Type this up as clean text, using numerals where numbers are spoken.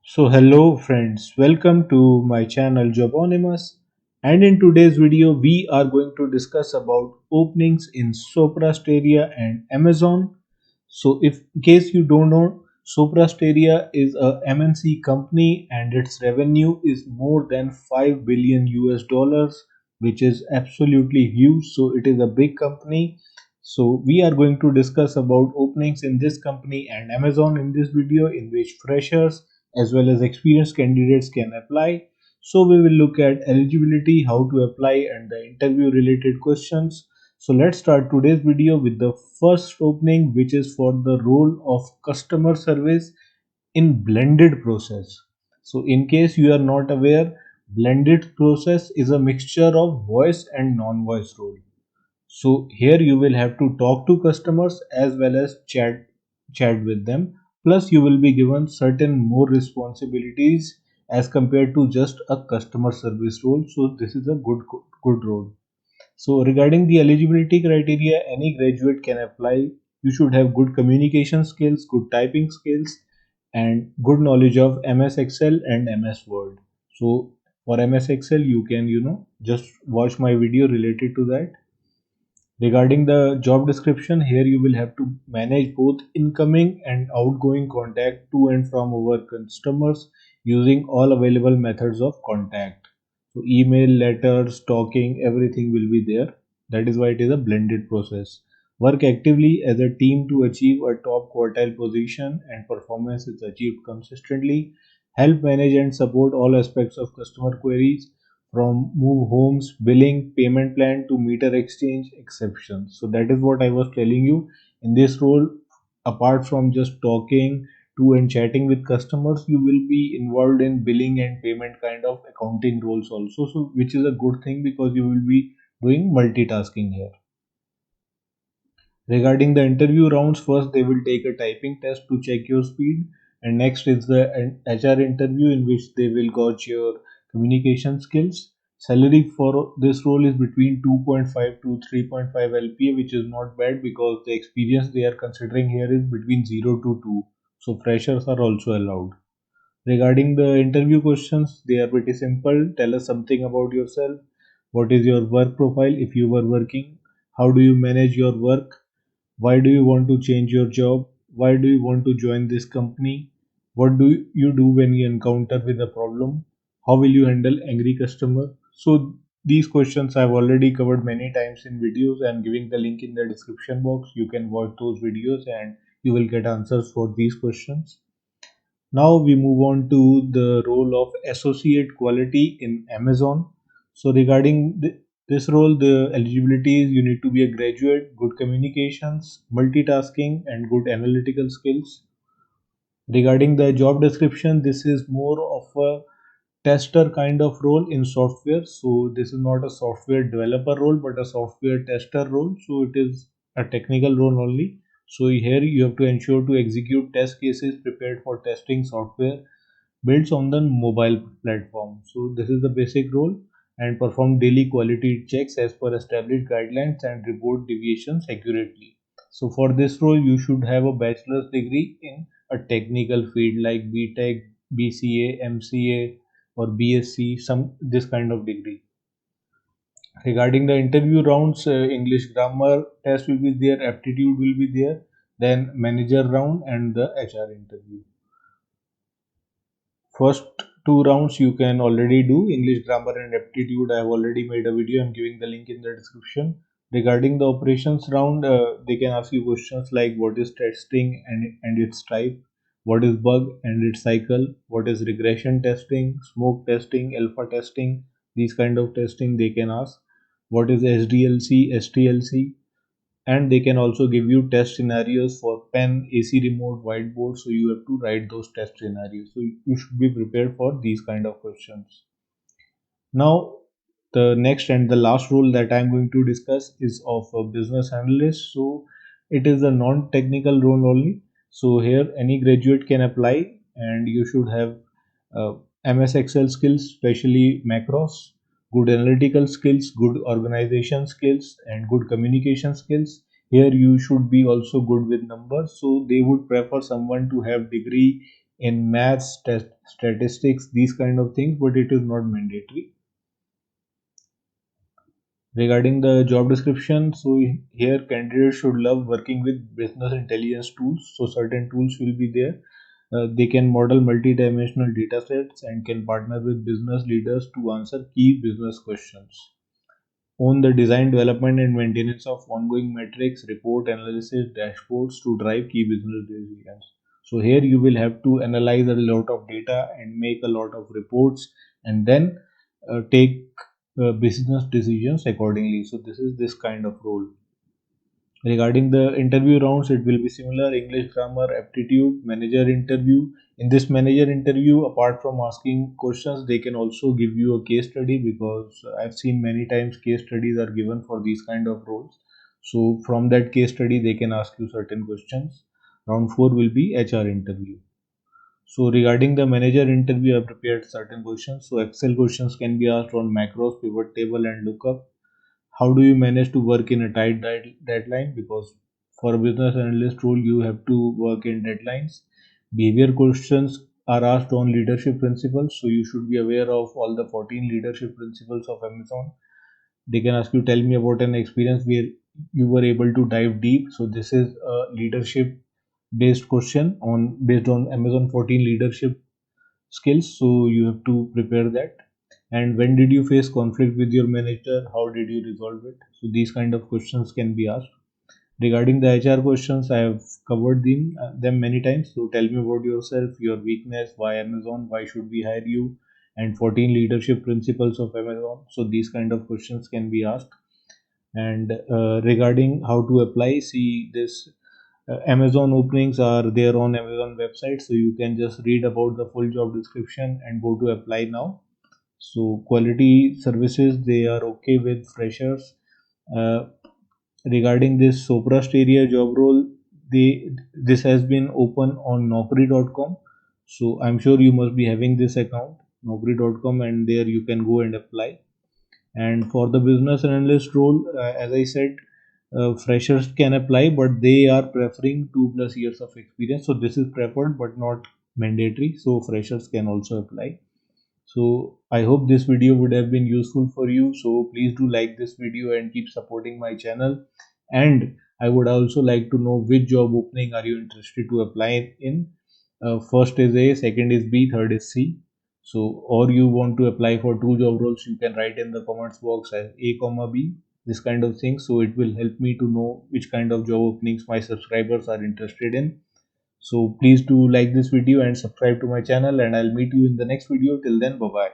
So hello friends, welcome to my channel Jobonimus, and in today's video we are going to discuss about openings in Sopra Steria and Amazon. So if in case you don't know, Sopra Steria is a MNC company and its revenue is more than 5 billion US dollars, which is absolutely huge. So it is a big company. So we are going to discuss about openings in this company and Amazon in this video, in which freshers as well as experienced candidates can apply. So we will look at eligibility, how to apply, and the interview related questions. So let's start today's video with the first opening, which is for the role of customer service in blended process. So in case you are not aware, blended process is a mixture of voice and non-voice role. So here you will have to talk to customers as well as chat with them. Plus you will be given certain more responsibilities as compared to just a customer service role. So this is a good role. So regarding the eligibility criteria, any graduate can apply. You should have good communication skills, good typing skills, and good knowledge of MS Excel and MS Word. So for MS Excel, you can just watch my video related to that. Regarding the job description, here you will have to manage both incoming and outgoing contact to and from our customers using all available methods of contact. So email, letters, talking, everything will be there. That is why it is a blended process. Work actively as a team to achieve a top quartile position and performance is achieved consistently. Help manage and support all aspects of customer queries from move homes, billing, payment plan to meter exchange exceptions. So that is what I was telling you. In this role, apart from just talking to and chatting with customers, you will be involved in billing and payment kind of accounting roles also. So which is a good thing because you will be doing multitasking here. Regarding the interview rounds, first they will take a typing test to check your speed, and next is the HR interview in which they will gauge your communication skills. Salary for this role is between 2.5 to 3.5 LPA, which is not bad because the experience they are considering here is between 0 to 2. So freshers are also allowed. Regarding the interview questions, they are pretty simple. Tell us something about yourself. What is your work profile if you were working? How do you manage your work? Why do you want to change your job? Why do you want to join this company? What do you do when you encounter with a problem? How will you handle angry customer? So these questions I've already covered many times in videos. I'm giving the link in the description box. You can watch those videos and you will get answers for these questions. Now we move on to the role of associate quality in Amazon. So regarding this role, the eligibility is you need to be a graduate, good communications, multitasking, and good analytical skills. Regarding the job description, this is more of a tester kind of role in software. So this is not a software developer role, but a software tester role. So it is a technical role only. So here you have to ensure to execute test cases prepared for testing software builds on the mobile platform. So this is the basic role and perform daily quality checks as per established guidelines and report deviations accurately. So for this role, you should have a bachelor's degree in a technical field like BTech, BCA, MCA, or BSc, some this kind of degree. Regarding the interview rounds, English grammar test will be there, aptitude will be there, then manager round and the HR interview. First two rounds you can already do. English grammar and aptitude I have already made a video. I'm giving the link in the description. Regarding the operations round, they can ask you questions like what is testing and its type, what is bug and its cycle, what is regression testing, smoke testing, alpha testing, these kind of testing they can ask. What is SDLC, STLC, and they can also give you test scenarios for pen, AC remote, whiteboard. So you have to write those test scenarios. So you should be prepared for these kind of questions. Now the next and the last role that I'm going to discuss is of a business analyst. So it is a non-technical role only. So here any graduate can apply and you should have uh, MS Excel skills, especially macros, good analytical skills, good organization skills, and good communication skills. Here you should be also good with numbers. So they would prefer someone to have degree in maths, statistics, these kind of things, but it is not mandatory. Regarding the job description, so here candidates should love working with business intelligence tools. So certain tools will be there. They can model multi-dimensional data sets and can partner with business leaders to answer key business questions. Own the design, development, and maintenance of ongoing metrics, report analysis, dashboards to drive key business decisions. So here you will have to analyze a lot of data and make a lot of reports, and then take business decisions accordingly. So this is this kind of role. Regarding the interview rounds, it will be similar: English grammar, aptitude, manager interview. In this manager interview, apart from asking questions, they can also give you a case study, because I've seen many times case studies are given for these kind of roles. So from that case study, they can ask you certain questions. Round 4 will be HR interview. So regarding the manager interview, I prepared certain questions. So Excel questions can be asked on macros, pivot table, and lookup. How do you manage to work in a tight deadline? Because for a business analyst role, you have to work in deadlines. Behavior questions are asked on leadership principles, so you should be aware of all the 14 leadership principles of Amazon. They can ask you, tell me about an experience where you were able to dive deep. So this is a leadership based question on based on Amazon 14 leadership skills. So you have to prepare that. And when did you face conflict with your manager? How did you resolve it? So these kind of questions can be asked. Regarding the HR questions, I have covered them many times. So tell me about yourself, your weakness, why Amazon, why should we hire you, and 14 leadership principles of Amazon. So these kind of questions can be asked. And regarding how to apply, see this Amazon openings are there on Amazon website, so you can just read about the full job description and go to apply now. So quality services, they are okay with freshers. Uh, Regarding this Soprast area job role, this has been open on Naukri.com. So I'm sure you must be having this account, Naukri.com, and there you can go and apply. And for the business analyst role, as I said, freshers can apply, but they are preferring 2+ years of experience. So this is preferred but not mandatory. So freshers can also apply. So I hope this video would have been useful for you. So please do like this video and keep supporting my channel. And I would also like to know which job opening are you interested to apply in. First is A, second is B, third is C. So, or you want to apply for 2 job roles, you can write in the comments box as A comma B, this kind of thing. So it will help me to know which kind of job openings my subscribers are interested in. So please do like this video and subscribe to my channel, and I'll meet you in the next video. Till then, bye bye.